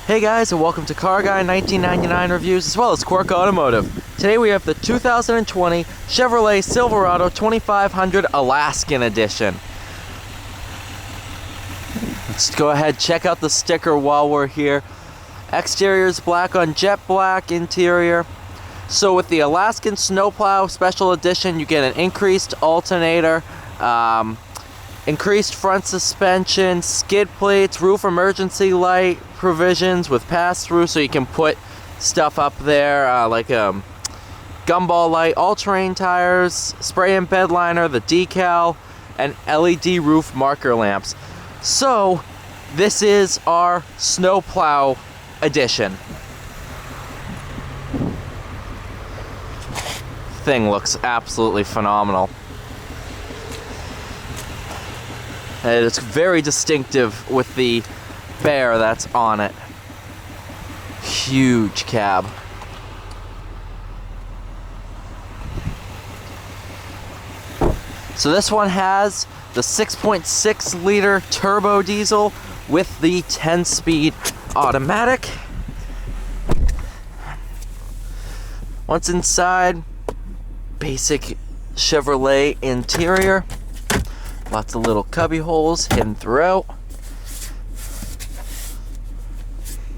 Hey guys, and welcome to Car Guy 1999 Reviews as well as Quirk Automotive. Today we have the 2020 Chevrolet Silverado 2500 Alaskan Edition. Let's go ahead, check out the sticker while we're here. Exterior is black on jet black interior. So with the Alaskan Snowplow Special Edition, you get an increased alternator, increased front suspension, skid plates, roof emergency light provisions with pass-through so you can put stuff up there like a gumball light, all-terrain tires, spray and bed liner, the decal, and LED roof marker lamps. So this is our Snowplow Edition. Thing looks absolutely phenomenal. And it's very distinctive with the bear that's on it. Huge cab. So this one has the 6.6 liter turbo diesel with the 10-speed automatic. Once inside, basic Chevrolet interior. Lots of little cubby holes hidden throughout.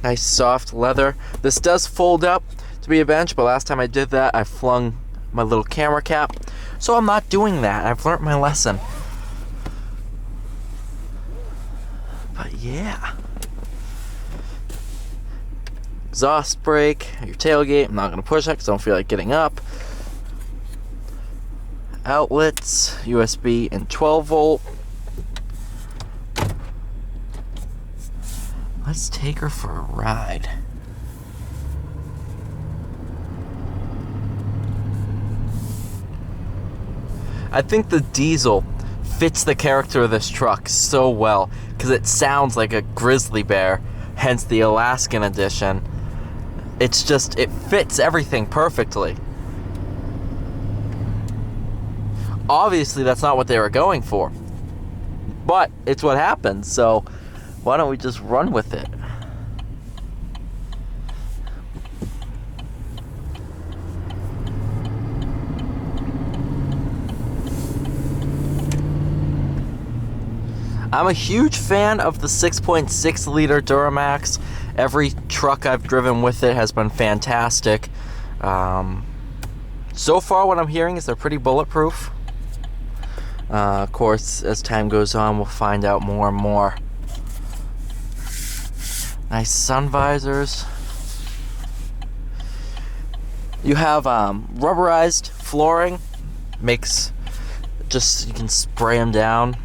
Nice soft leather. This does fold up to be a bench, but last time I did that, I flung my little camera cap. So I'm not doing that. I've learned my lesson. But yeah. Exhaust brake, your tailgate. I'm not going to push it because I don't feel like getting up. Outlets, USB and 12 volt. Let's take her for a ride. I think the diesel fits the character of this truck so well because it sounds like a grizzly bear, hence the Alaskan edition. It's just, it fits everything perfectly. Obviously, that's not what they were going for, but it's what happened, so why don't we just run with it? I'm a huge fan of the 6.6 liter Duramax. Every truck I've driven with it has been fantastic. So far, what I'm hearing is they're pretty bulletproof. Of course, as time goes on, we'll find out more and more. Nice sun visors. You have rubberized flooring. Makes just, you can spray them down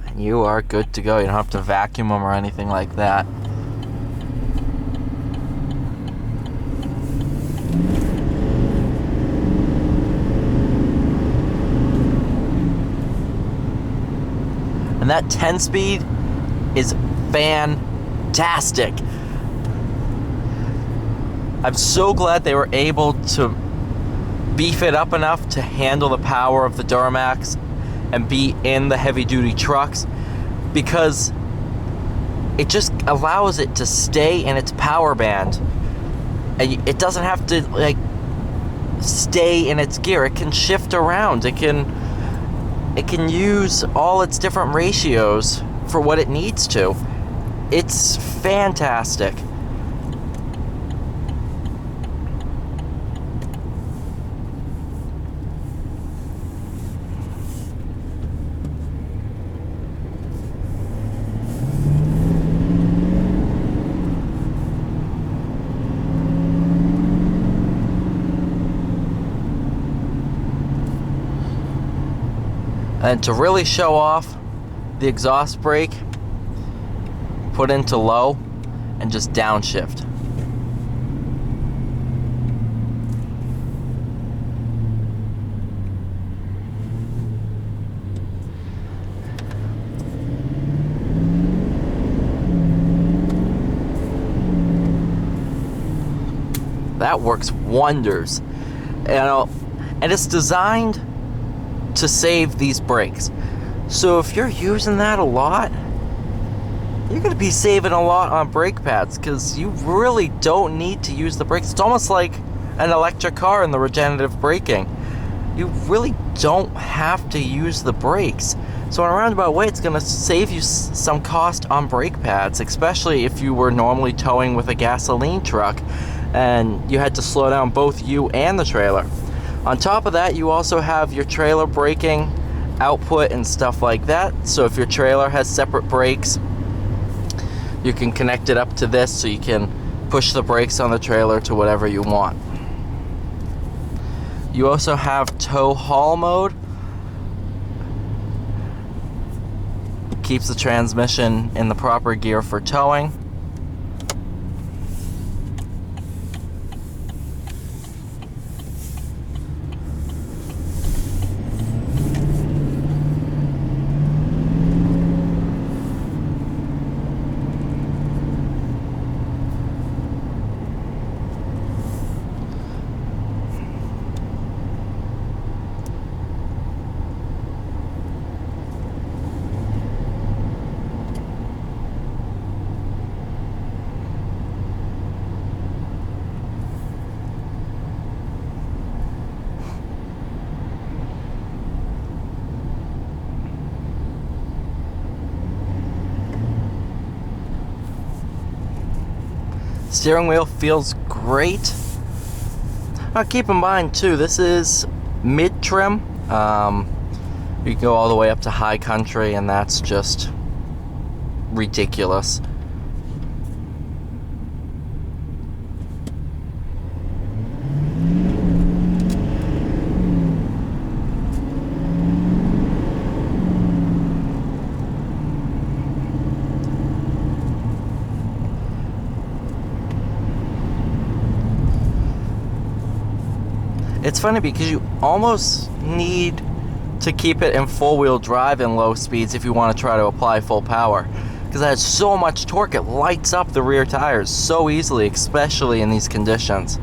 and you are good to go. You don't have to vacuum them or anything like that. And that 10-speed is fantastic. I'm so glad they were able to beef it up enough to handle the power of the Duramax and be in the heavy-duty trucks, because it just allows it to stay in its power band. And it doesn't have to like stay in its gear. It can shift around. It can use all its different ratios for what it needs to. It's fantastic. And to really show off the exhaust brake, put into low and just downshift. That works wonders. And it's designed to save these brakes. So if you're using that a lot, you're going to be saving a lot on brake pads because you really don't need to use the brakes. It's almost like an electric car in the regenerative braking. You really don't have to use the brakes. So in a roundabout way, it's going to save you some cost on brake pads, especially if you were normally towing with a gasoline truck and you had to slow down both you and the trailer. On top of that, you also have your trailer braking output and stuff like that. So if your trailer has separate brakes, you can connect it up to this so you can push the brakes on the trailer to whatever you want. You also have tow haul mode. Keeps the transmission in the proper gear for towing. Steering wheel feels great. Now keep in mind too, this is mid-trim. You can go all the way up to high country and that's just ridiculous. It's funny because you almost need to keep it in four-wheel drive in low speeds if you want to try to apply full power. Because it has so much torque, it lights up the rear tires so easily, especially in these conditions.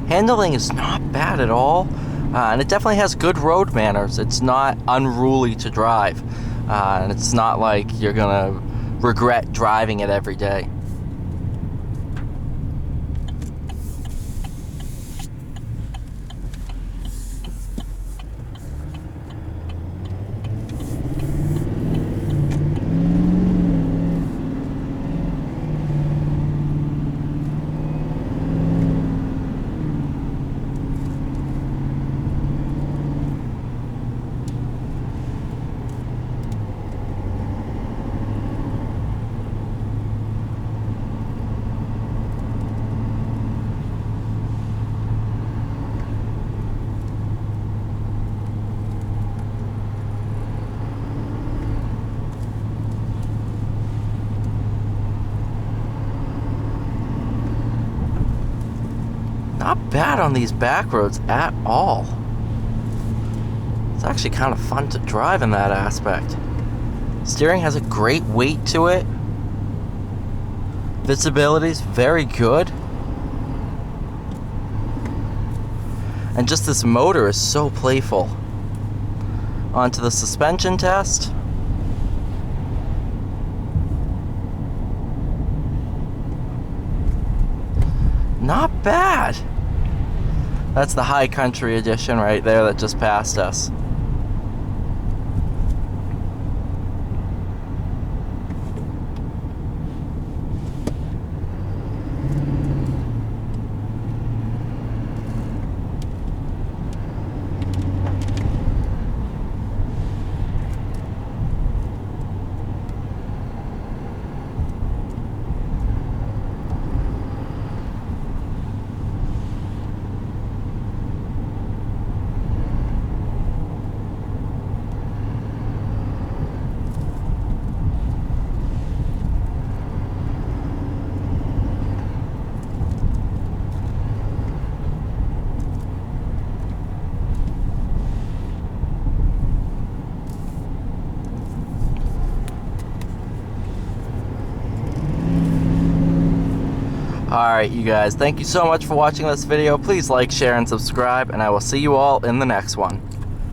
Handling is not bad at all, and it definitely has good road manners. It's not unruly to drive, and it's not like you're gonna regret driving it every day. Not bad on these back roads at all. It's actually kind of fun to drive in that aspect. Steering has a great weight to it. Visibility's very good. And just this motor is so playful. Onto the suspension test. Not bad. That's the high country edition right there that just passed us. Alright, you guys, thank you so much for watching this video. Please like, share, and subscribe, and I will see you all in the next one.